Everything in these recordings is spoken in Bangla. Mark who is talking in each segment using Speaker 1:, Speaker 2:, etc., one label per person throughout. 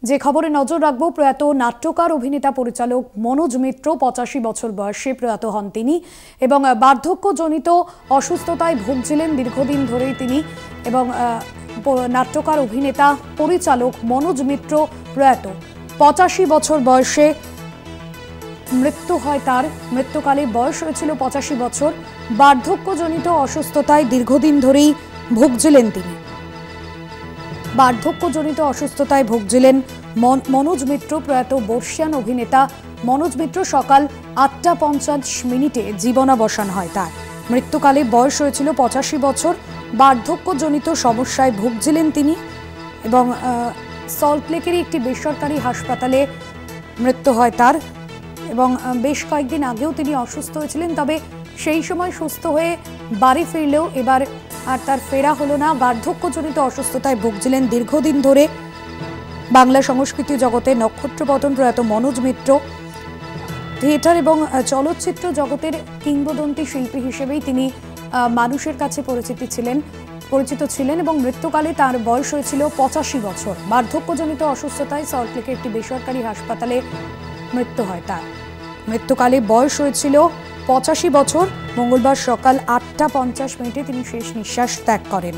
Speaker 1: যে খবরে নজর রাখবো, প্রয়াত নাট্যকার অভিনেতা পরিচালক মনোজ মিত্র 85 বছর বয়সে প্রয়াত হন তিনি এবং বার্ধক্যজনিত অসুস্থতায় ভুগছিলেন দীর্ঘদিন ধরেই তিনি। এবং নাট্যকার অভিনেতা পরিচালক মনোজ মিত্র প্রয়াত 85 বছর বয়সে মৃত্যু হয় তার। মৃত্যুকালে বয়স হয়েছিল 85 বছর। বার্ধক্যজনিত অসুস্থতায় দীর্ঘদিন ধরেই ভুগছিলেন তিনি। বার্ধক্যজনিত অসুস্থতায় ভুগছিলেন মনোজ মিত্র প্রয়াত বর্ষিয়ান অভিনেতা মনোজ মিত্র। সকাল 8:50 জীবনাবসান হয় তার। মৃত্যুকালে বয়স হয়েছিল 85 বছর। বার্ধক্যজনিত সমস্যায় ভুগছিলেন তিনি এবং সল্টলেকেরই একটি বেসরকারি হাসপাতালে মৃত্যু হয় তার। এবং বেশ কয়েকদিন আগেও তিনি অসুস্থ হয়েছিলেন, তবে সেই সময় সুস্থ হয়ে বাড়ি ফিরলেও এবার আর তার ফেরা হলো না। বার্ধক্যজনিত অসুস্থতায় ভুগছিলেন দীর্ঘদিন ধরে। বাংলা সংস্কৃতি জগতে নক্ষত্রপতন প্রয়াত মনোজ মিত্র। থিয়েটার এবং চলচ্চিত্র জগতের কিংবদন্তি শিল্পী হিসেবেই তিনি মানুষের কাছে পরিচিত ছিলেন এবং মৃত্যুকালে তার বয়স হয়েছিল 85 বছর। বার্ধক্যজনিত অসুস্থতায় সল্টলেকের একটি বেসরকারি হাসপাতালে মৃত্যু হয় তার। মৃত্যুকালে বয়স হয়েছিল 85 বছর। মঙ্গলবার সকাল 8:50 তিনি শেষ নিঃশ্বাস ত্যাগ করেন।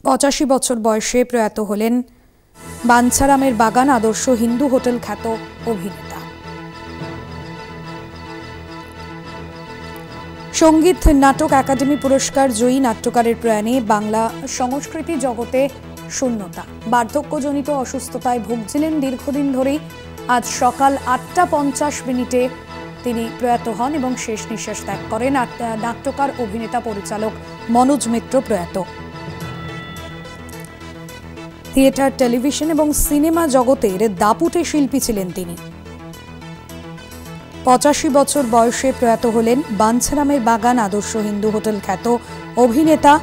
Speaker 1: 85 বছর বয়সে প্রয়াত হলেন বাঞ্ছারামের বাগান আদর্শ হিন্দু হোটেল খ্যাত অভিনেতা। সঙ্গীত নাটক একাডেমি পুরস্কার জয়ী নাট্যকারের প্রয়াণে বাংলা সংস্কৃতি জগতে শূন্যতা। বার্ধক্যজনিত অসুস্থতায় ভুগছিলেন দীর্ঘদিন ধরেই। আজ সকাল 8:50 তিনি প্রয়াত হন এবং শেষ নিঃশ্বাস ত্যাগ করেন। নাট্যকার অভিনেতা পরিচালক মনোজ মিত্র প্রয়াত। থিয়েটার, টেলিভিশন এবং সিনেমা জগতের দাপুটে শিল্পী ছিলেন তিনি। 85 বছর বয়সে প্রয়াত হলেন বাঞ্ছারামের বাগান আদর্শ হিন্দু হোটেল খ্যাত অভিনেতা।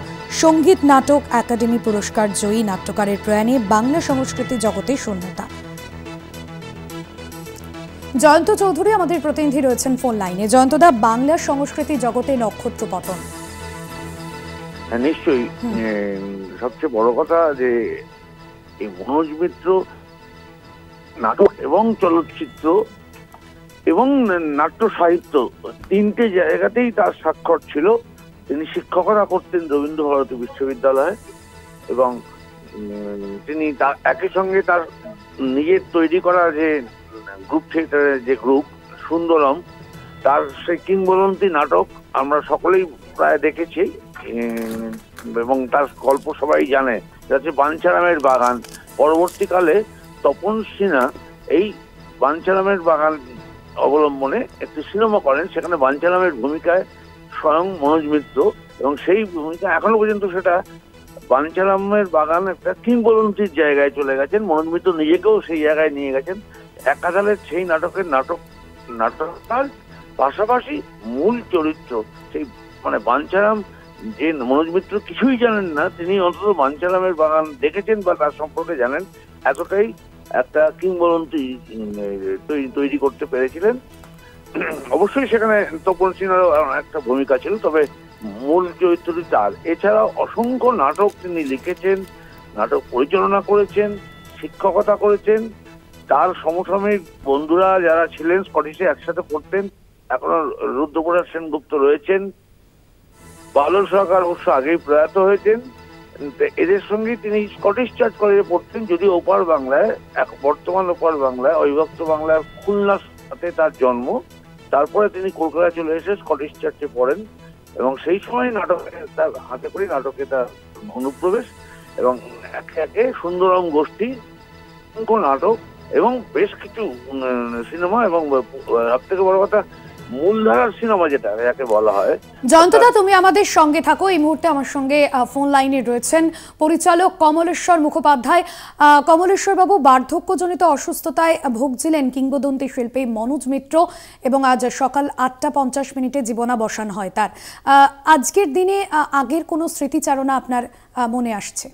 Speaker 1: সঙ্গীত নাটক একাডেমি পুরস্কার জয়ী নাট্যকারের প্রয়াণে বাংলা সংস্কৃতি জগতে শূন্যতা। জয়ন্ত চৌধুরী আমাদের প্রতিনিধি রয়েছেন ফোন লাইনে। জয়ন্তদা, বাংলা সংস্কৃতি জগতে নক্ষত্রপতন।
Speaker 2: নিশ্চয়ই সবচেয়ে বড় কথা যে এই মনোজ মিত্র নাটক এবং চলচ্চিত্র এবং নাট্য সাহিত্য তিনটে জায়গাতেই তার স্বাক্ষর ছিল। তিনি শিক্ষকতা করতেন রবীন্দ্রভারতী বিশ্ববিদ্যালয়ে এবং তিনি একই সঙ্গে তার নিজের তৈরি করা যে গ্রুপ থিয়েটারের যে গ্রুপ সুন্দরম, তার সেই কিংবদন্তি নাটক আমরা সকলেই প্রায় দেখেছি এবং তার গল্প সবাই জানে, যাচ্ছে বাঞ্ছারামের বাগান। পরবর্তীকালে তপন সিনহা এই বাঞ্ছারামের বাগান অবলম্বনে একটি সিনেমা করেন, সেখানে বাঞ্ছারামের ভূমিকায় স্বয়ং মনোজ মিত্র, এবং সেই ভূমিকা এখনো পর্যন্ত সেটা বাঞ্ছারামের বাগান একটা কিংবদন্তির জায়গায় চলে গেছেন। মনোজ মিত্র নিজেকেও সেই জায়গায় নিয়ে গেছেন। একাধারে সেই নাটককার পাশাপাশি মূল চরিত্র সেই মানে বাঞ্ছারাম, যে মনোজ মিত্র কিছুই জানেন না, তিনি অন্তত বাঞ্ছারামের বাগান দেখেছেন বা তার সম্পর্কে জানেন, এতটাই একটা কিংবদন্তি তৈরি করতে পেরেছিলেন। অবশ্যই সেখানে তপন সিনহারও একটা ভূমিকা ছিল, তবে মূল চরিত্রটি তার। এছাড়া অসংখ্য নাটক তিনি লিখেছেন, নাটক পরিচালনা করেছেন, শিক্ষকতা করেছেন। তার সমসাময়িক বন্ধুরা যারা ছিলেন স্কটিশে একসাথে পড়তেন, এখনো রুদ্রপ্রসাদ সেনগুপ্ত রয়েছেন। বাদল সরকার অবশ্য আগেই প্রয়াত হয়েছেন। এদের সঙ্গে তিনি স্কটিশ চার্চ কলেজে পড়তেন, যদিও ওপার বাংলায়, বর্তমান ওপার বাংলায় অবিভক্ত বাংলার খুলনার সাথে তার জন্ম। তারপরে তিনি কলকাতা চলে এসে স্কটিশ চার্চে পড়েন এবং সেই সময় নাটকে তার হাতে করে নাটকে তার অনুপ্রবেশ এবং একে একে সুন্দরম গোষ্ঠী, নাটক এবং বেশ কিছু সিনেমা এবং সব থেকে বড় কথা মূলধারার সিনেমা যেটা যাকে বলা হয়।
Speaker 1: জয়ন্তদা, তুমি আমাদের সঙ্গে থাকো। এই মুহূর্তে আমার সঙ্গে ফোন লাইনে রয়েছেন পরিচালক কমলেশ্বর মুখোপাধ্যায়। কমলেশ্বর বাবু, বার্ধক্যজনিত অসুস্থতায় ভুগছিলেন কিংবদন্তি শিল্পী মনোজ মিত্র এবং আজ সকাল 8:50 জীবনাবসান হয় তার। আজকের দিনে আগের কোনো স্মৃতিচারণা আপনার মনে আসছে?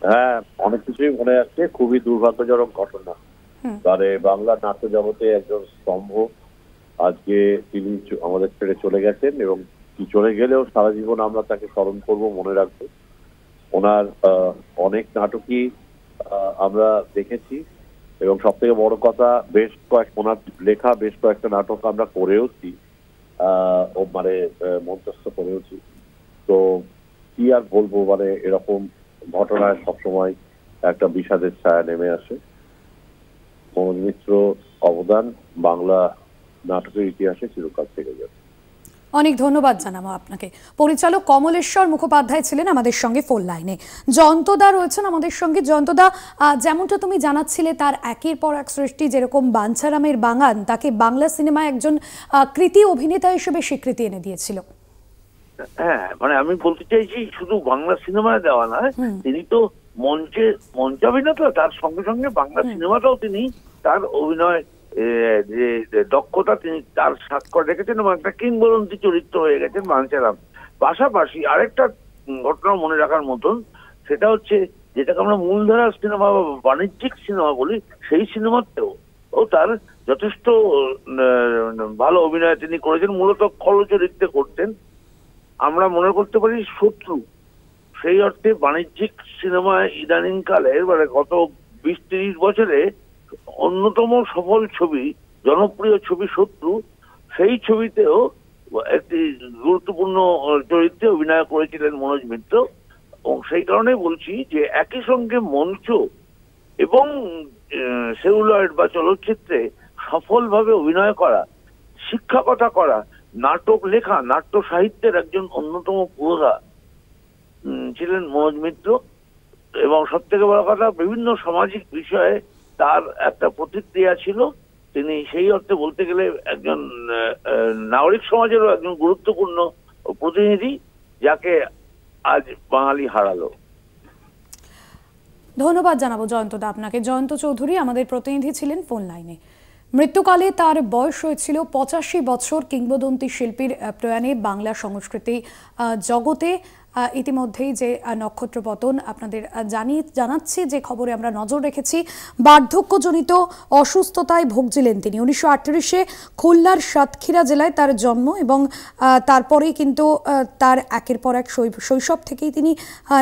Speaker 3: হ্যাঁ, অনেক কিছুই মনে আসছে। খুবই দুর্ভাগ্যজনক ঘটনা। তারে বাংলা নাট্য জগতে একজন স্তম্ভ। আজকে তিনি আমাদের ছেড়ে চলে গেছেন এবং চলে গেলেও সারা জীবন আমরা তাকে স্মরণ করব, মনে রাখবো। ওনার অনেক নাটকই আমরা দেখেছি, এবং সব থেকে বড় কথা ওনার লেখা বেশ কয়েকটা নাটক আমরা করেওছি, মানে মঞ্চস্থ করেওছি। তো কি আর বলবো, মানে এরকম ঘটনায় সবসময় একটা বিষাদের ছায়া নেমে আসে। মনোজ মিত্র অবদান বাংলা নাটকের ইতিহাসে চিরকাল থেকে যাবে।
Speaker 1: অনেক ধন্যবাদ জানাবো আপনাকে। পরিচালক কমলেশ্বর মুখোপাধ্যায় ছিলেন আমাদের সঙ্গে ফোন লাইনে। জয়ন্তদা রয়েছেন আমাদের সঙ্গে। জয়ন্তদা, যেমনটা তুমি জানাচ্ছিলে, তার একের পর এক সৃষ্টি, যেরকম বাঞ্ছারামের বাগান তাকে বাংলা সিনেমায় একজন কৃতি অভিনেতা হিসেবে স্বীকৃতি এনে দিয়েছিল।
Speaker 2: হ্যাঁ, মানে আমি বলতে চাইছি শুধু বাংলা সিনেমায় দেওয়া নয়, তিনি তো মঞ্চাভিনেতা, তার সঙ্গে সঙ্গে বাংলা সিনেমাটাও তিনি তার অভিনয় যে দক্ষতা তিনি তার স্বাক্ষর রেখেছেন এবং একটা কিংবদন্তি চরিত্র হয়ে গেছেন বাঞ্ছারাম। পাশাপাশি আরেকটা ঘটনা মনে রাখার মতন, সেটা হচ্ছে যেটাকে আমরা মূলধারার সিনেমা বা বাণিজ্যিক সিনেমা বলি, সেই সিনেমাতেও তার যথেষ্ট ভালো অভিনয় তিনি করেছেন। মূলত খল চরিত্রে করতেন। আমরা মনে করতে পারি শত্রু, সেই অর্থে বাণিজ্যিক সিনেমায় ইদানিং কালে, মানে গত 20-30 বছরে অন্যতম সফল ছবি, জনপ্রিয় ছবি শত্রু, সেই ছবিতেও একটি গুরুত্বপূর্ণ চরিত্রে অভিনয় করেছিলেন মনোজ মিত্র। এবং সেই কারণে বলছি যে একই সঙ্গে মঞ্চ এবং সেলুলয়েড বা চলচ্চিত্রে সফলভাবে অভিনয় করা, শিক্ষকতা করা, নাটক লেখা, নাট্য সাহিত্যের একজন অন্যতম পুরোধা ছিলেন মনোজ মিত্র। এবং সব থেকে বড় কথা, বিভিন্ন সামাজিক বিষয়ে তার একটা প্রতিক্রিয়া ছিল। তিনি সেই অর্থে বলতে গেলে একজন নাগরিক সমাজেরও একজন গুরুত্বপূর্ণ প্রতিনিধি, যাকে আজ বাঙালি হারালো।
Speaker 1: ধন্যবাদ জানাবো জয়ন্তদা আপনাকে। জয়ন্ত চৌধুরী আমাদের প্রতিনিধি ছিলেন ফোন লাইনে। মৃত্যুকালে তার বয়স হয়েছিল 85 বছর। কিংবদন্তি শিল্পীর প্রয়াণে বাংলা সংস্কৃতি জগতে ইতিমধ্যেই যে নক্ষত্রপতন আপনাদের জানাচ্ছি, যে খবরে আমরা নজর রেখেছি, বার্ধক্যজনিত অসুস্থতায় ভুগছিলেন তিনি। 1938-এ খুলনার সাতক্ষীরা জেলায় তার জন্ম, এবং তারপরেই কিন্তু তার একের পর এক শৈশব থেকেই তিনি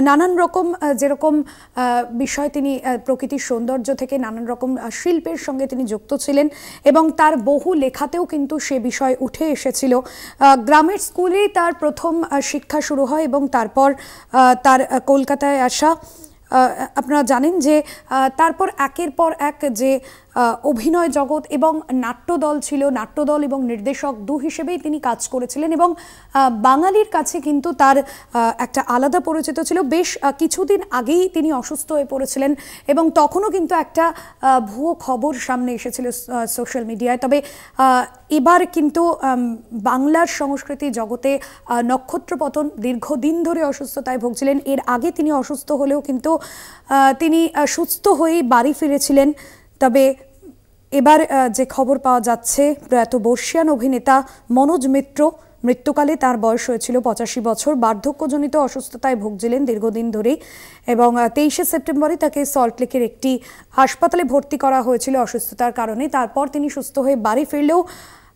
Speaker 1: নানান রকম যেরকম বিষয়, তিনি প্রকৃতির সৌন্দর্য থেকে নানান রকম শিল্পের সঙ্গে তিনি যুক্ত ছিলেন, এবং তার বহু লেখাতেও কিন্তু সে বিষয় উঠে এসেছিল। গ্রামের স্কুলেই তার প্রথম শিক্ষা শুরু হয়, এবং তারপর তার কলকাতায় আসা। আপনারা জানেন যে তারপর একের পর এক যে অভিনয় জগৎ এবং নাট্যদল ছিল, নাট্যদল এবং নির্দেশক হিসেবেই তিনি কাজ করেছিলেন, এবং বাঙালির কাছে কিন্তু তার একটা আলাদা পরিচিত ছিল। বেশ কিছুদিন আগেই তিনি অসুস্থ হয়ে পড়েছিলেন, এবং তখনও কিন্তু একটা ভুয়ো খবর সামনে এসেছিল সোশ্যাল মিডিয়ায়। তবে এবার কিন্তু বাংলার সংস্কৃতি জগতে নক্ষত্রপতন, দীর্ঘদিন ধরে অসুস্থতায় ভুগছিলেন। এর আগে তিনি অসুস্থ হলেও কিন্তু তিনি সুস্থ হয়েই বাড়ি ফিরেছিলেন। তবে এবার যে খবর পাওয়া যাচ্ছে, প্রয়াত বর্ষিয়ান অভিনেতা মনোজ মিত্র, মৃত্যুকালে তার বয়স হয়েছিল 85 বছর। বার্ধক্যজনিত অসুস্থতায় ভুগছিলেন দীর্ঘদিন ধরেই, এবং 23শে সেপ্টেম্বরে তাকে সল্টলেকের একটি হাসপাতালে ভর্তি করা হয়েছিল অসুস্থতার কারণে। তারপর তিনি সুস্থ হয়ে বাড়ি ফিরলেও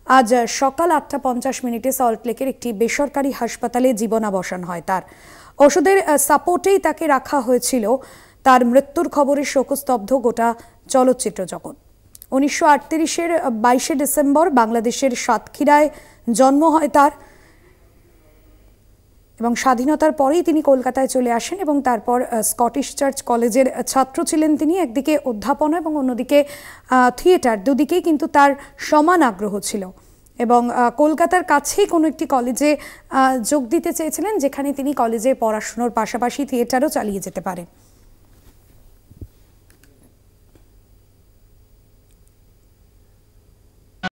Speaker 1: আজ সকাল 8:50 সল্টলেকের একটি বেসরকারি হাসপাতালে জীবনাবসান হয় তার। ওষুধের সাপোর্টেই তাকে রাখা হয়েছিল। তার মৃত্যুর খবরে শোকস্তব্ধ গোটা চলচ্চিত্র জগৎ। 1938-এর 22শে ডিসেম্বর বাংলাদেশের সাতক্ষীরায় জন্ম হয় তার, এবং স্বাধীনতার পরেই তিনি কলকাতায় চলে আসেন, এবং তারপর স্কটিশ চার্চ কলেজের ছাত্র ছিলেন তিনি। একদিকে অধ্যাপনা এবং অন্যদিকে থিয়েটার, দুদিকেই কিন্তু তার সমান আগ্রহ ছিল, এবং কলকাতার কাছেই কোনো একটি কলেজে যোগ দিতে চেয়েছিলেন, যেখানে তিনি কলেজে পড়াশোনার পাশাপাশি থিয়েটারও চালিয়ে যেতে পারেন।